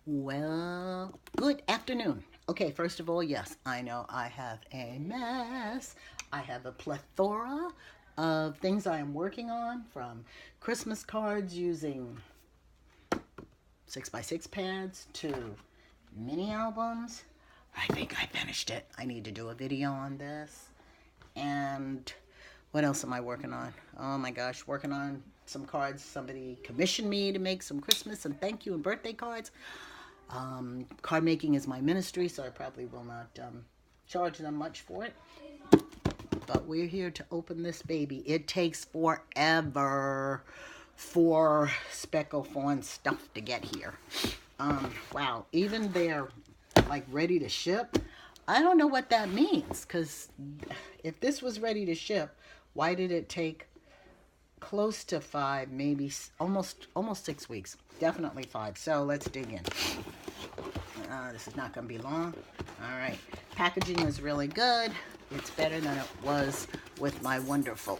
Well, good afternoon. Okay, first of all, yes, I know I have a mess. I have a plethora of things I am working on, from Christmas cards using 6x6 pads to mini albums. I think I finished it. I need to do a video on this. And what else am I working on? Oh my gosh, working on some cards. Somebody commissioned me to make some Christmas and thank you and birthday cards. Card making is my ministry, so I probably will not charge them much for it. But we're here to open this baby. It takes forever for Speckled Fawn stuff to get here. Wow, even they're like ready to ship. I don't know what that means, because if this was ready to ship, why did it take close to 5, maybe almost 6 weeks? Definitely 5. So let's dig in. This is not going to be long. All right. Packaging is really good. It's better than it was with my wonderful.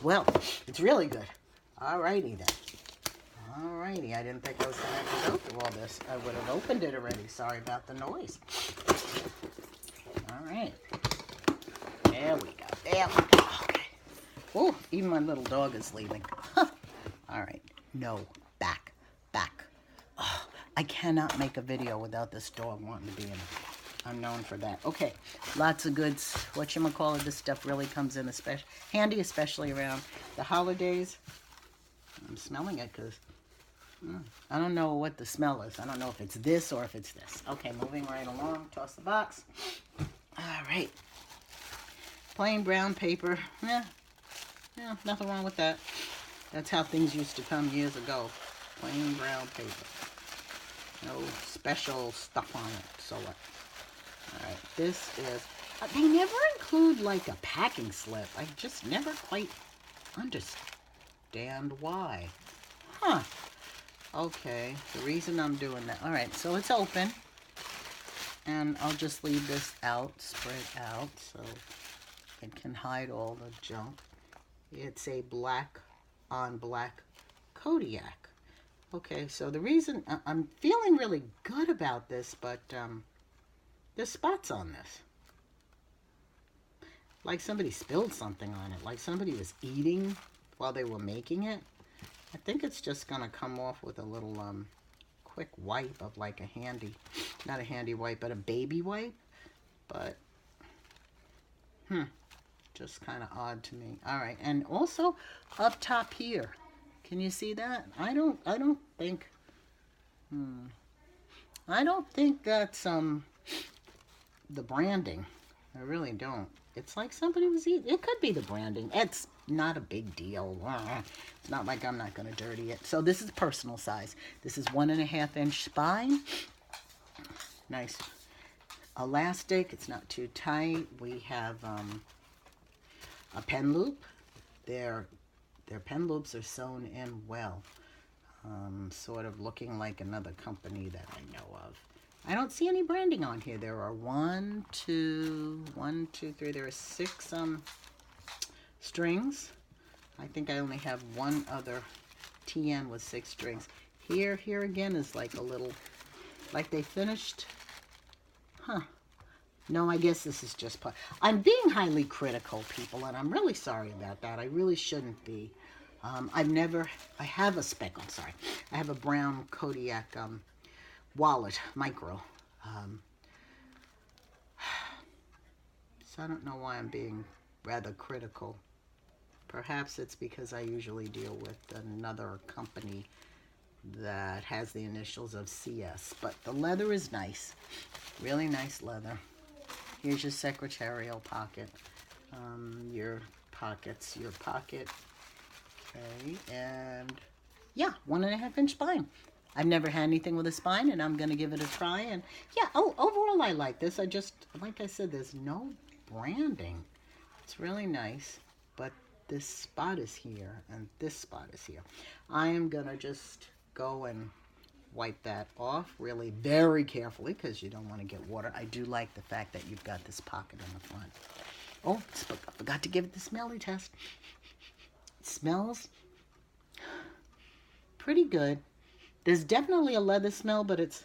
Well, it's really good. All righty then. All righty. I didn't think I was going to have to go through all this. I would have opened it already. Sorry about the noise. All right. There we go. There we go. Okay. Oh, even my little dog is leaving. All right. No. Back. Oh, I cannot make a video without this dog wanting to be in it. I'm known for that. Okay, lots of goods. Whatchamacallit, this stuff really comes in handy, especially around the holidays. I'm smelling it because I don't know what the smell is. I don't know if it's this or if it's this. Okay, moving right along. Toss the box. All right. Plain brown paper. Yeah, nothing wrong with that. That's how things used to come years ago. Plain brown paper. No special stuff on it. So what? All right, this is. They never include like a packing slip. I just never quite understand why. Huh. Okay, the reason I'm doing that. All right, so it's open. And I'll just leave this out, spread out, so it can hide all the junk. It's a black on black kodiak. Okay, so the reason I'm feeling really good about this, but there's spots on this. Like somebody spilled something on it, like somebody was eating while they were making it. I think it's just gonna come off with a little quick wipe of like a handy, not a handy wipe, but a baby wipe. But just kind of odd to me. All right, and also up top here, can you see that? I don't think that's the branding. I really don't. It's like somebody was eating. It could be the branding. It's not a big deal. It's not like I'm not going to dirty it. So this is personal size. This is 1.5-inch spine. Nice elastic. It's not too tight. We have a pen loop. Their pen loops are sewn in well. Sort of looking like another company that I know of. I don't see any branding on here. There are 1, 2, 3. There are 6 strings. I think I only have one other TN with 6 strings. Here again is like a little, like they finished. No, I guess this is just part. I'm being highly critical, people, and I'm really sorry about that. I really shouldn't be. I have a speckled, sorry. I have a brown kodiak wallet, micro. So I don't know why I'm being rather critical. Perhaps it's because I usually deal with another company that has the initials of CS. But the leather is nice. Really nice leather. Here's your secretarial pocket. Your pockets, your pocket. Okay, and yeah, 1.5-inch spine. I've never had anything with a spine, and I'm going to give it a try. And yeah, overall I like this. Like I said, there's no branding. It's really nice, but this spot is here, and this spot is here. I am going to just go and wipe that off really very carefully, because you don't want to get water. I do like the fact that you've got this pocket in the front. Oh, I forgot to give it the smelly test. It smells pretty good. There's definitely a leather smell, but it's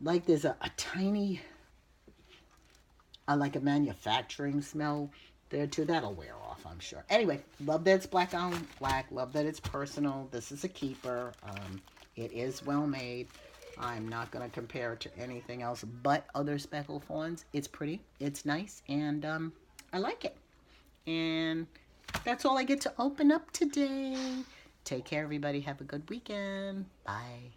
like there's a tiny, like a manufacturing smell there too. That'll wear off, I'm sure. Anyway, love that it's black on black. Love that it's personal. This is a keeper. It is well made. I'm not going to compare it to anything else but other speckled fawns. It's pretty. It's nice. And I like it. And that's all I get to open up today. Take care, everybody. Have a good weekend. Bye.